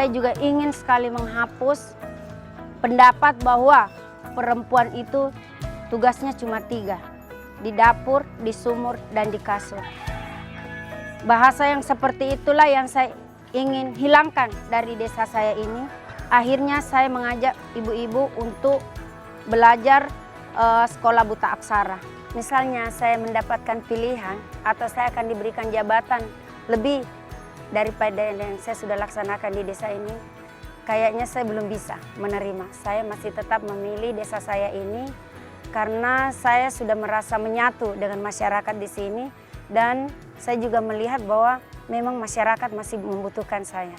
saya juga ingin sekali menghapus pendapat bahwa perempuan itu tugasnya cuma 3, di dapur, di sumur, dan di kasur. Bahasa yang seperti itulah yang saya ingin hilangkan dari desa saya ini. Akhirnya saya mengajak ibu-ibu untuk belajar sekolah buta aksara. Misalnya saya mendapatkan pilihan atau saya akan diberikan jabatan lebih daripada yang saya sudah laksanakan di desa ini, kayaknya saya belum bisa menerima. Saya masih tetap memilih desa saya ini karena saya sudah merasa menyatu dengan masyarakat di sini dan saya juga melihat bahwa memang masyarakat masih membutuhkan saya.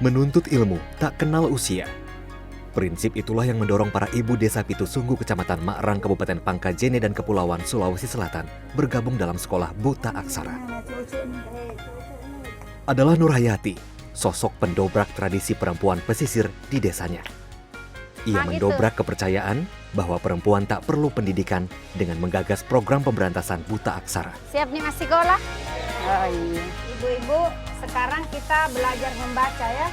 Menuntut ilmu tak kenal usia. Prinsip itulah yang mendorong para ibu desa Pitusunggu, Kecamatan Makrang, Kabupaten Pangkajene dan Kepulauan Sulawesi Selatan bergabung dalam sekolah buta aksara. Adalah Nurhayati, sosok pendobrak tradisi perempuan pesisir di desanya. Ia mendobrak kepercayaan bahwa perempuan tak perlu pendidikan dengan menggagas program pemberantasan buta aksara. Siap nih Mas sekolah? Oh iya. Ibu-ibu, sekarang kita belajar membaca ya.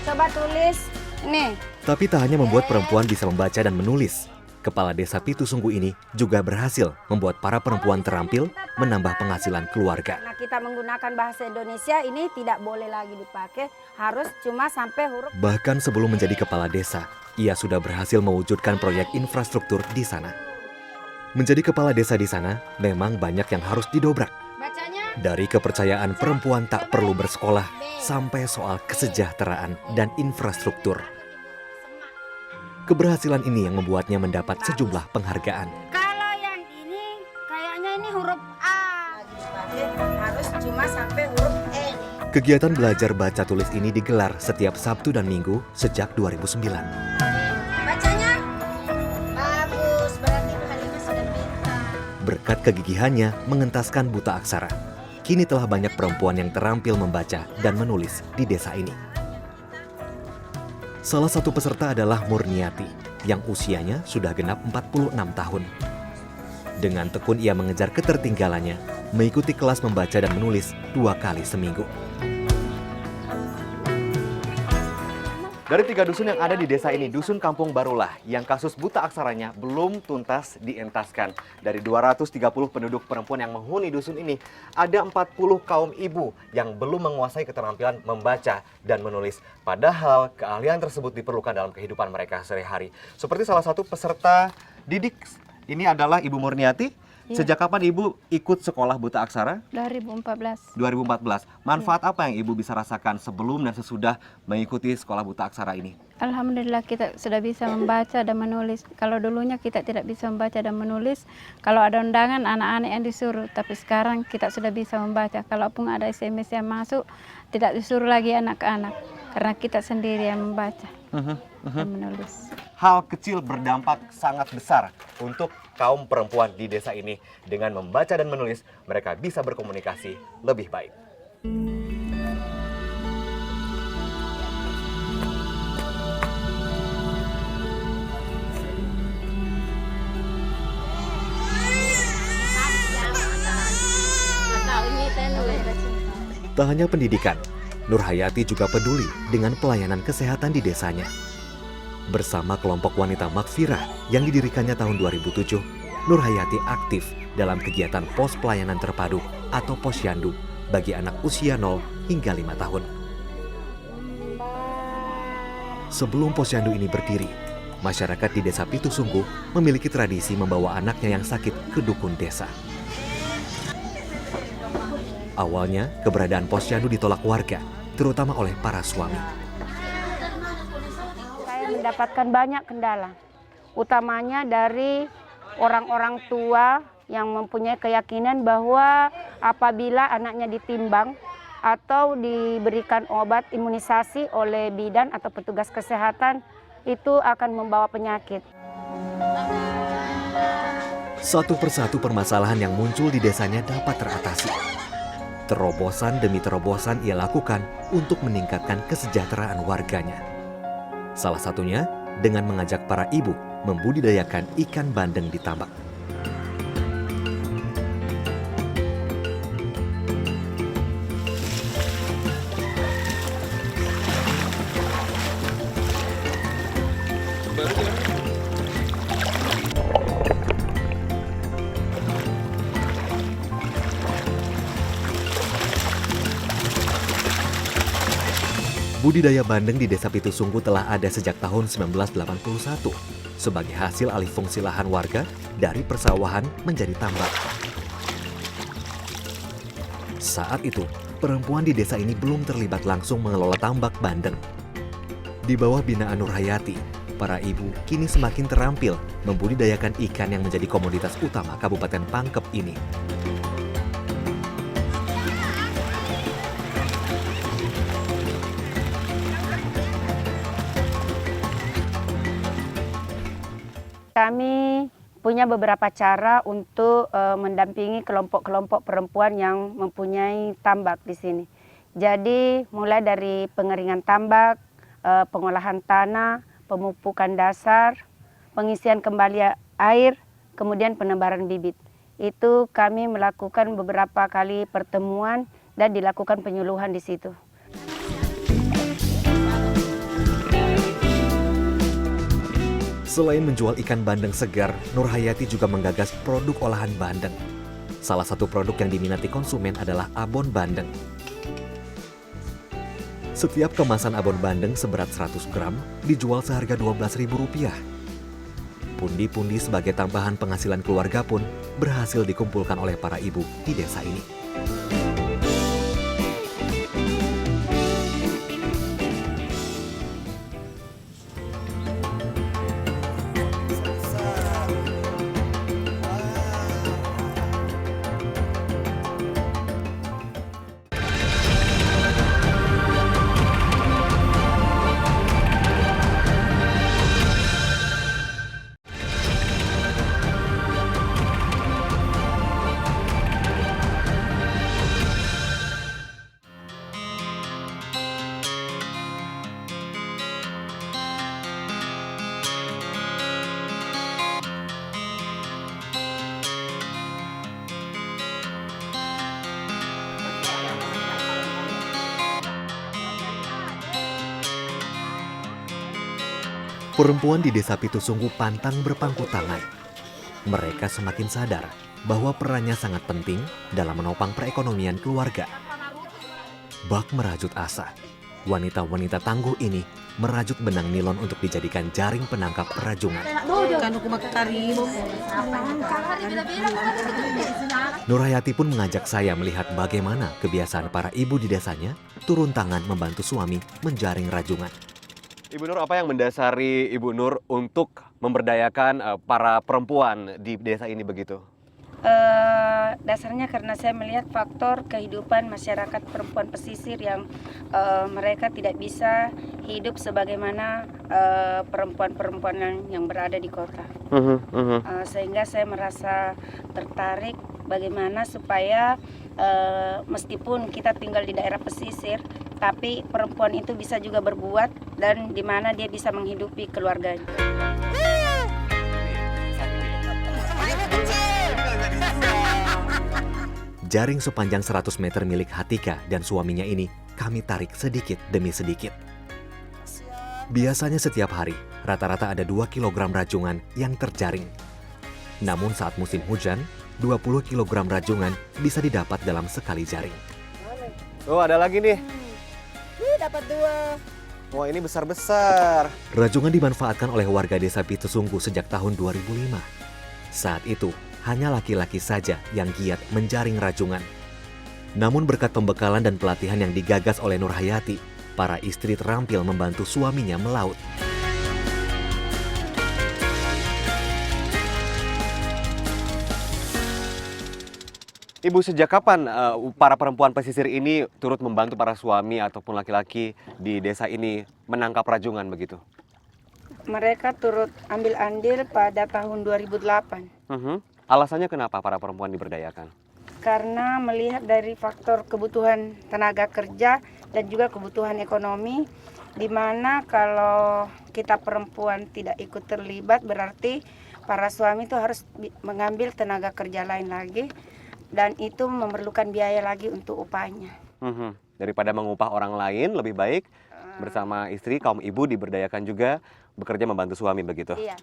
Coba tulis ini. Tapi tak hanya membuat perempuan bisa membaca dan menulis, Kepala Desa Pitusunggu ini juga berhasil membuat para perempuan terampil menambah penghasilan keluarga. Karena kita menggunakan bahasa Indonesia ini tidak boleh lagi dipakai, harus cuma sampai huruf. Bahkan sebelum menjadi kepala desa, ia sudah berhasil mewujudkan proyek infrastruktur di sana. Menjadi kepala desa di sana memang banyak yang harus didobrak. Bacanya? Dari kepercayaan perempuan tak perlu bersekolah sampai soal kesejahteraan dan infrastruktur. Keberhasilan ini yang membuatnya mendapat sejumlah penghargaan. Kalau yang ini kayaknya ini huruf A. Harus cuma sampai huruf E. Kegiatan belajar baca tulis ini digelar setiap Sabtu dan Minggu sejak 2009. Bacanya? Bagus, berarti Halimah sudah pintar. Berkat kegigihannya mengentaskan buta aksara, kini telah banyak perempuan yang terampil membaca dan menulis di desa ini. Salah satu peserta adalah Murniati, yang usianya sudah genap 46 tahun. Dengan tekun ia mengejar ketertinggalannya, mengikuti kelas membaca dan menulis 2 kali seminggu. Dari 3 dusun yang ada di desa ini, Dusun Kampung Barulah yang kasus buta aksaranya belum tuntas dientaskan. Dari 230 penduduk perempuan yang menghuni dusun ini, ada 40 kaum ibu yang belum menguasai keterampilan membaca dan menulis. Padahal keahlian tersebut diperlukan dalam kehidupan mereka sehari-hari. Seperti salah satu peserta didik, ini adalah Ibu Murniati. Iya. Sejak kapan Ibu ikut sekolah buta aksara? 2014. 2014. Manfaat apa yang Ibu bisa rasakan sebelum dan sesudah mengikuti sekolah buta aksara ini? Alhamdulillah kita sudah bisa membaca dan menulis. Kalau dulunya kita tidak bisa membaca dan menulis, kalau ada undangan anak-anak yang disuruh. Tapi sekarang kita sudah bisa membaca. Kalaupun ada SMS yang masuk, tidak disuruh lagi anak-anak. Karena kita sendiri yang membaca dan menulis. Hal kecil berdampak sangat besar untuk kaum perempuan di desa ini. Dengan membaca dan menulis, mereka bisa berkomunikasi lebih baik. Tak hanya pendidikan, Nurhayati juga peduli dengan pelayanan kesehatan di desanya. Bersama kelompok wanita Makfirah yang didirikannya tahun 2007, Nurhayati aktif dalam kegiatan pos pelayanan terpadu atau posyandu bagi anak usia 0 hingga 5 tahun. Sebelum posyandu ini berdiri, masyarakat di desa Pitusunggu memiliki tradisi membawa anaknya yang sakit ke dukun desa. Awalnya, keberadaan posyandu ditolak warga, terutama oleh para suami. Mendapatkan banyak kendala, utamanya dari orang-orang tua yang mempunyai keyakinan bahwa apabila anaknya ditimbang atau diberikan obat imunisasi oleh bidan atau petugas kesehatan, itu akan membawa penyakit. Satu persatu permasalahan yang muncul di desanya dapat teratasi. Terobosan demi terobosan ia lakukan untuk meningkatkan kesejahteraan warganya. Salah satunya dengan mengajak para ibu membudidayakan ikan bandeng di tambak. Budidaya bandeng di Desa Pitusunggu telah ada sejak tahun 1981 sebagai hasil alih fungsi lahan warga dari persawahan menjadi tambak. Saat itu, perempuan di desa ini belum terlibat langsung mengelola tambak bandeng. Di bawah binaan Nur Hayati, para ibu kini semakin terampil membudidayakan ikan yang menjadi komoditas utama Kabupaten Pangkep ini. Kami punya beberapa cara untuk mendampingi kelompok-kelompok perempuan yang mempunyai tambak di sini. Jadi mulai dari pengeringan tambak, pengolahan tanah, pemupukan dasar, pengisian kembali air, kemudian penebaran bibit. Itu kami melakukan beberapa kali pertemuan dan dilakukan penyuluhan di situ. Selain menjual ikan bandeng segar, Nur Hayati juga menggagas produk olahan bandeng. Salah satu produk yang diminati konsumen adalah abon bandeng. Setiap kemasan abon bandeng seberat 100 gram dijual seharga Rp12.000. Pundi-pundi sebagai tambahan penghasilan keluarga pun berhasil dikumpulkan oleh para ibu di desa ini. Perempuan di Desa Pitusunggu pantang berpangku tangan. Mereka semakin sadar bahwa perannya sangat penting dalam menopang perekonomian keluarga. Bak merajut asa, wanita-wanita tangguh ini merajut benang nilon untuk dijadikan jaring penangkap rajungan. Nur Hayati pun mengajak saya melihat bagaimana kebiasaan para ibu di desanya turun tangan membantu suami menjaring rajungan. Ibu Nur, apa yang mendasari Ibu Nur untuk memberdayakan para perempuan di desa ini begitu? Dasarnya karena saya melihat faktor kehidupan masyarakat perempuan pesisir yang mereka tidak bisa hidup sebagaimana perempuan-perempuan yang berada di kota. Sehingga saya merasa tertarik bagaimana supaya meskipun kita tinggal di daerah pesisir, tapi perempuan itu bisa juga berbuat dan di mana dia bisa menghidupi keluarganya. Jaring sepanjang 100 meter milik Hatika dan suaminya ini kami tarik sedikit demi sedikit. Biasanya setiap hari, rata-rata ada 2 kg rajungan yang terjaring. Namun saat musim hujan, 20 kg rajungan bisa didapat dalam sekali jaring. Oh, ada lagi nih. Dapat 2. Wah, ini besar-besar. Rajungan dimanfaatkan oleh warga Desa Pitusunggu sejak tahun 2005. Saat itu, hanya laki-laki saja yang giat menjaring rajungan. Namun berkat pembekalan dan pelatihan yang digagas oleh Nur Hayati, para istri terampil membantu suaminya melaut. Ibu, sejak kapan para perempuan pesisir ini turut membantu para suami ataupun laki-laki di desa ini menangkap rajungan begitu? Mereka turut ambil andil pada tahun 2008. Alasannya kenapa para perempuan diberdayakan? Karena melihat dari faktor kebutuhan tenaga kerja dan juga kebutuhan ekonomi, di mana kalau kita perempuan tidak ikut terlibat, berarti para suami itu harus mengambil tenaga kerja lain lagi, dan itu memerlukan biaya lagi untuk upahnya. Daripada mengupah orang lain, lebih baik bersama istri, kaum ibu diberdayakan juga bekerja membantu suami begitu. Iya.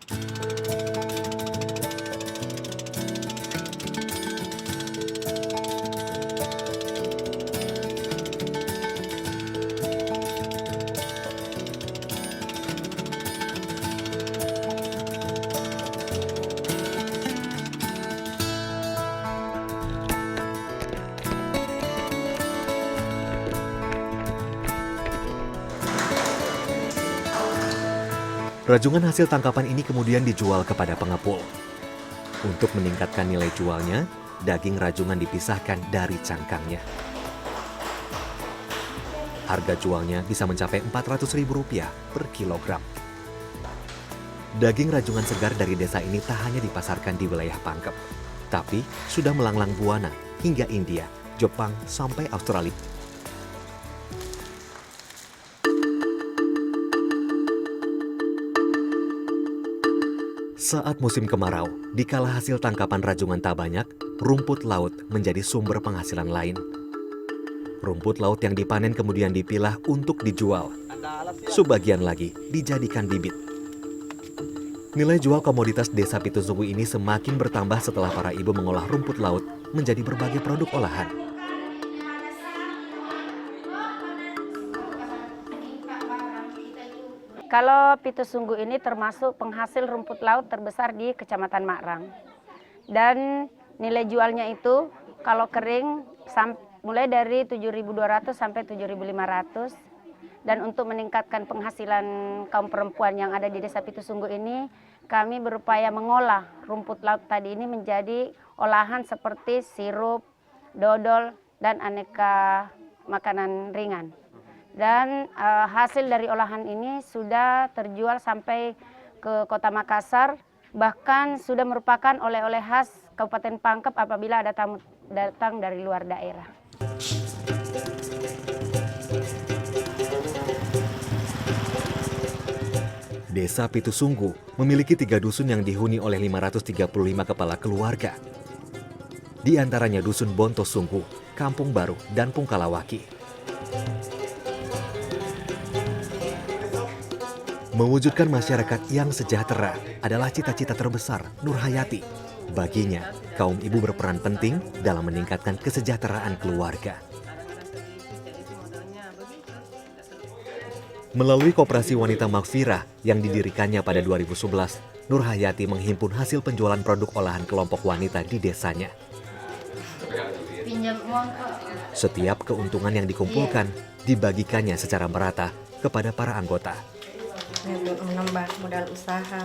Rajungan hasil tangkapan ini kemudian dijual kepada pengepul. Untuk meningkatkan nilai jualnya, daging rajungan dipisahkan dari cangkangnya. Harga jualnya bisa mencapai Rp400.000 per kilogram. Daging rajungan segar dari desa ini tak hanya dipasarkan di wilayah Pangkep, tapi sudah melanglang buana hingga India, Jepang, sampai Australia. Saat musim kemarau, dikala hasil tangkapan rajungan tak banyak, rumput laut menjadi sumber penghasilan lain. Rumput laut yang dipanen kemudian dipilah untuk dijual. Sebagian lagi dijadikan bibit. Nilai jual komoditas desa Pitusunggu ini semakin bertambah setelah para ibu mengolah rumput laut menjadi berbagai produk olahan. Kalau Pitusunggu ini termasuk penghasil rumput laut terbesar di Kecamatan Makrang. Dan nilai jualnya itu kalau kering mulai dari 7.200 sampai 7.500. Dan untuk meningkatkan penghasilan kaum perempuan yang ada di desa Pitusunggu ini, kami berupaya mengolah rumput laut tadi ini menjadi olahan seperti sirup, dodol, dan aneka makanan ringan. Dan hasil dari olahan ini sudah terjual sampai ke Kota Makassar, bahkan sudah merupakan oleh-oleh khas Kabupaten Pangkep apabila ada tamu datang dari luar daerah. Desa Pitusunggu memiliki 3 dusun yang dihuni oleh 535 kepala keluarga. Di antaranya Dusun Bontosunggu, Kampung Baru, dan Pungkalawaki. Mewujudkan masyarakat yang sejahtera adalah cita-cita terbesar Nur Hayati. Baginya, kaum ibu berperan penting dalam meningkatkan kesejahteraan keluarga. Melalui Koperasi Wanita Makfirah yang didirikannya pada 2011, Nur Hayati menghimpun hasil penjualan produk olahan kelompok wanita di desanya. Setiap keuntungan yang dikumpulkan dibagikannya secara merata kepada para anggota. Untuk menambah modal usaha.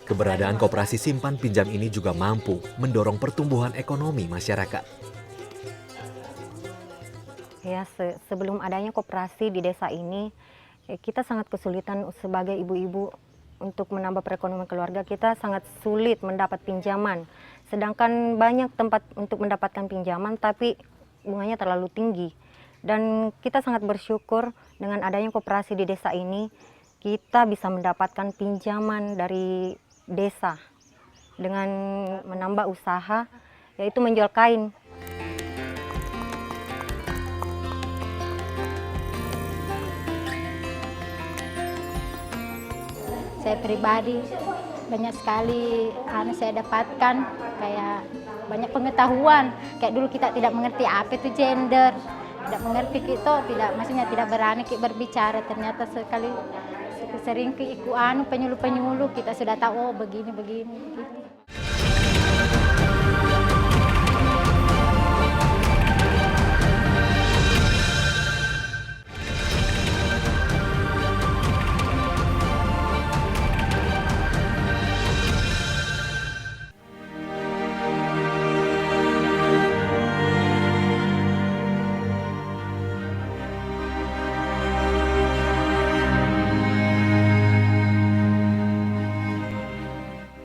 Keberadaan koperasi simpan pinjam ini juga mampu mendorong pertumbuhan ekonomi masyarakat. Ya, sebelum adanya koperasi di desa ini, kita sangat kesulitan sebagai ibu-ibu untuk menambah perekonomian keluarga. Kita sangat sulit mendapat pinjaman. Sedangkan banyak tempat untuk mendapatkan pinjaman, tapi bunganya terlalu tinggi. Dan kita sangat bersyukur dengan adanya koperasi di desa ini, kita bisa mendapatkan pinjaman dari desa dengan menambah usaha, yaitu menjual kain. Saya pribadi banyak sekali saya dapatkan, kayak banyak pengetahuan. Kayak dulu kita tidak mengerti apa itu gender, tidak mengerti kita, maksudnya tidak berani berbicara. Ternyata sering ikut penyuluh-penyuluh, kita sudah tahu, oh begini-begini. Gitu.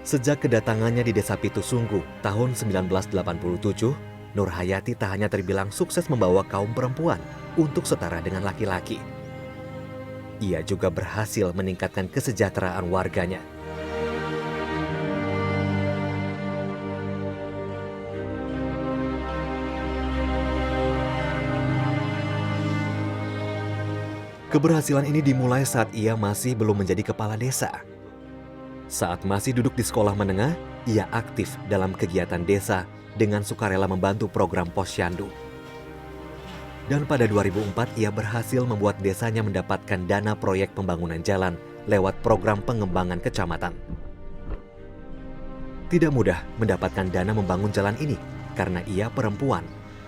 Sejak kedatangannya di Desa Pitusunggu tahun 1987, Nur Hayati tak hanya terbilang sukses membawa kaum perempuan untuk setara dengan laki-laki. ia juga berhasil meningkatkan kesejahteraan warganya. Keberhasilan ini dimulai saat ia masih belum menjadi kepala desa. Saat masih duduk di sekolah menengah, ia aktif dalam kegiatan desa dengan sukarela membantu program Posyandu. Dan pada 2004 ia berhasil membuat desanya mendapatkan dana proyek pembangunan jalan lewat program pengembangan kecamatan. Tidak mudah mendapatkan dana membangun jalan ini karena ia perempuan,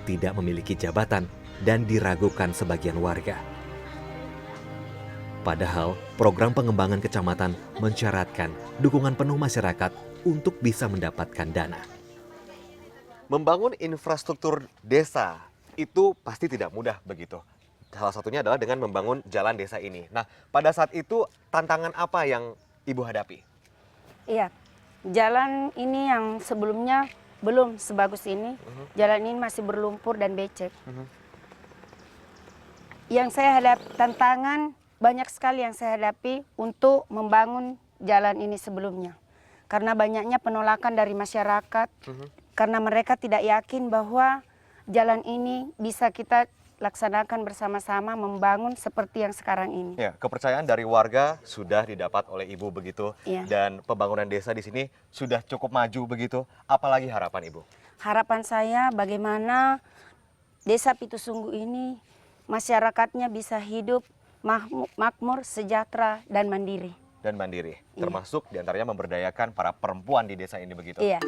tidak memiliki jabatan, dan diragukan sebagian warga. Padahal program pengembangan kecamatan mensyaratkan dukungan penuh masyarakat untuk bisa mendapatkan dana. Membangun infrastruktur desa itu pasti tidak mudah begitu. Salah satunya adalah dengan membangun jalan desa ini. Nah, pada saat itu tantangan apa yang Ibu hadapi? Iya, jalan ini yang sebelumnya belum sebagus ini. Jalan ini masih berlumpur dan becek. Yang saya hadapi tantangan banyak sekali yang saya hadapi untuk membangun jalan ini sebelumnya. Karena banyaknya penolakan dari masyarakat, karena mereka tidak yakin bahwa jalan ini bisa kita laksanakan bersama-sama membangun seperti yang sekarang ini. Ya, kepercayaan dari warga sudah didapat oleh Ibu begitu, Iya. dan pembangunan desa di sini sudah cukup maju begitu. Apalagi harapan Ibu? Harapan saya bagaimana Desa Pitusunggu ini masyarakatnya bisa hidup makmur, sejahtera, dan mandiri. Dan mandiri, Iya. termasuk diantaranya memberdayakan para perempuan di desa ini begitu. Iya.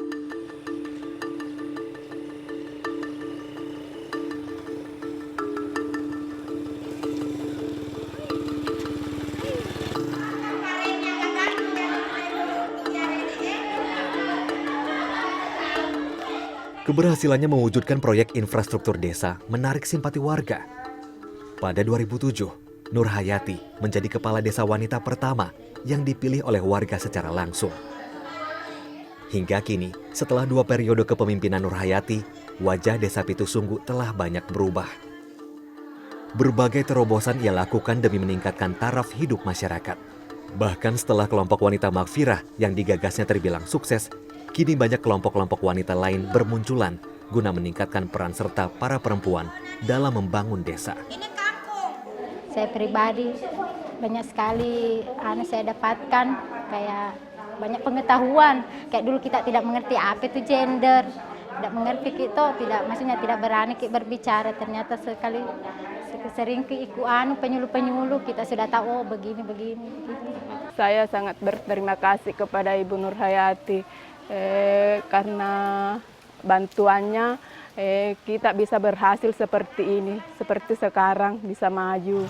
Keberhasilannya mewujudkan proyek infrastruktur desa menarik simpati warga. Pada 2007, Nur Hayati menjadi kepala desa wanita pertama yang dipilih oleh warga secara langsung. Hingga kini, setelah 2 periode kepemimpinan Nur Hayati, wajah desa Pitusunggu telah banyak berubah. Berbagai terobosan ia lakukan demi meningkatkan taraf hidup masyarakat. Bahkan setelah kelompok wanita Makfirah yang digagasnya terbilang sukses, kini banyak kelompok-kelompok wanita lain bermunculan guna meningkatkan peran serta para perempuan dalam membangun desa. Saya pribadi banyak sekali saya dapatkan, kayak banyak pengetahuan. Kayak dulu kita tidak mengerti apa itu gender, tidak mengerti kita, maksudnya tidak berani berbicara. Ternyata sering ikut penyuluh-penyuluh, kita sudah tahu oh begini. Gitu. Saya sangat berterima kasih kepada Ibu Nur Hayati karena bantuannya kita bisa berhasil seperti ini, seperti sekarang bisa maju.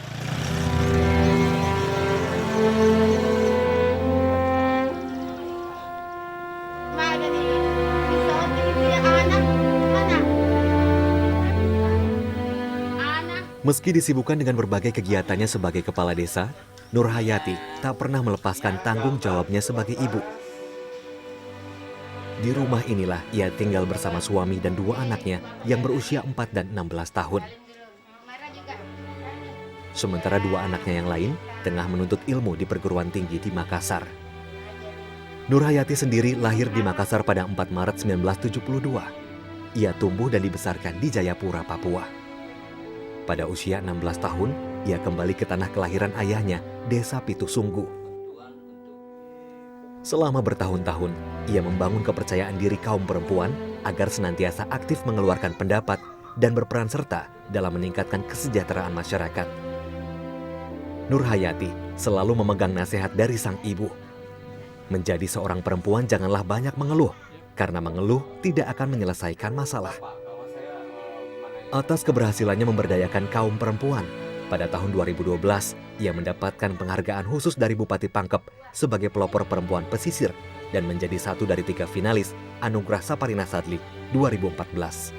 Meski disibukkan dengan berbagai kegiatannya sebagai kepala desa, Nur Hayati tak pernah melepaskan tanggung jawabnya sebagai ibu. Di rumah inilah ia tinggal bersama suami dan 2 anaknya yang berusia 4 dan 16 tahun. Sementara 2 anaknya yang lain tengah menuntut ilmu di perguruan tinggi di Makassar. Nur Hayati sendiri lahir di Makassar pada 4 Maret 1972. Ia tumbuh dan dibesarkan di Jayapura, Papua. Pada usia 16 tahun, ia kembali ke tanah kelahiran ayahnya, Desa Pitusunggu. Selama bertahun-tahun, ia membangun kepercayaan diri kaum perempuan agar senantiasa aktif mengeluarkan pendapat dan berperan serta dalam meningkatkan kesejahteraan masyarakat. Nur Hayati selalu memegang nasihat dari sang ibu. Menjadi seorang perempuan janganlah banyak mengeluh, karena mengeluh tidak akan menyelesaikan masalah. Atas keberhasilannya memberdayakan kaum perempuan, pada tahun 2012, ia mendapatkan penghargaan khusus dari Bupati Pangkep sebagai pelopor perempuan pesisir dan menjadi 1 dari 3 finalis Anugerah Saparina Sadli 2014.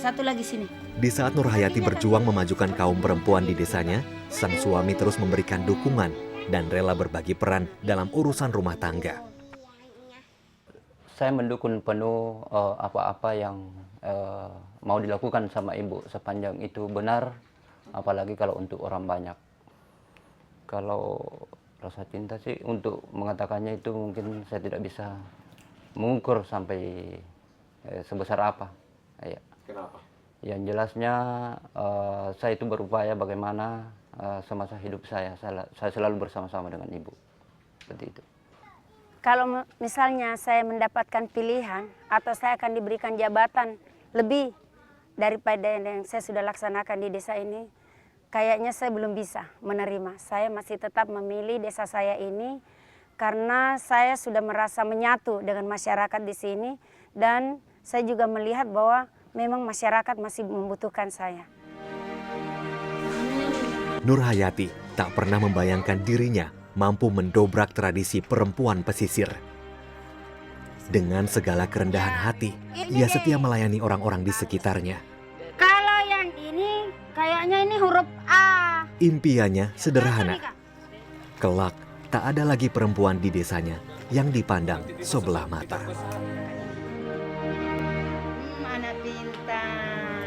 Satu lagi sini. Di saat Nur Hayati berjuang memajukan kaum perempuan di desanya, sang suami terus memberikan dukungan dan rela berbagi peran dalam urusan rumah tangga. Saya mendukung penuh apa-apa yang mau dilakukan sama ibu sepanjang itu benar apalagi kalau untuk orang banyak. Kalau rasa cinta sih untuk mengatakannya itu mungkin saya tidak bisa mengukur sampai sebesar apa. Ya. Kenapa? Yang jelasnya saya itu berupaya bagaimana semasa hidup saya selalu bersama-sama dengan ibu. Seperti itu. Kalau misalnya saya mendapatkan pilihan atau saya akan diberikan jabatan lebih daripada yang saya sudah laksanakan di desa ini, kayaknya saya belum bisa menerima. Saya masih tetap memilih desa saya ini karena saya sudah merasa menyatu dengan masyarakat di sini dan saya juga melihat bahwa memang masyarakat masih membutuhkan saya. Nur Hayati tak pernah membayangkan dirinya mampu mendobrak tradisi perempuan pesisir. Dengan segala kerendahan hati, ia setia melayani orang-orang di sekitarnya. Kalau yang ini kayaknya ini huruf A. Impiannya sederhana. Kelak, tak ada lagi perempuan di desanya yang dipandang sebelah mata. Anak pintar.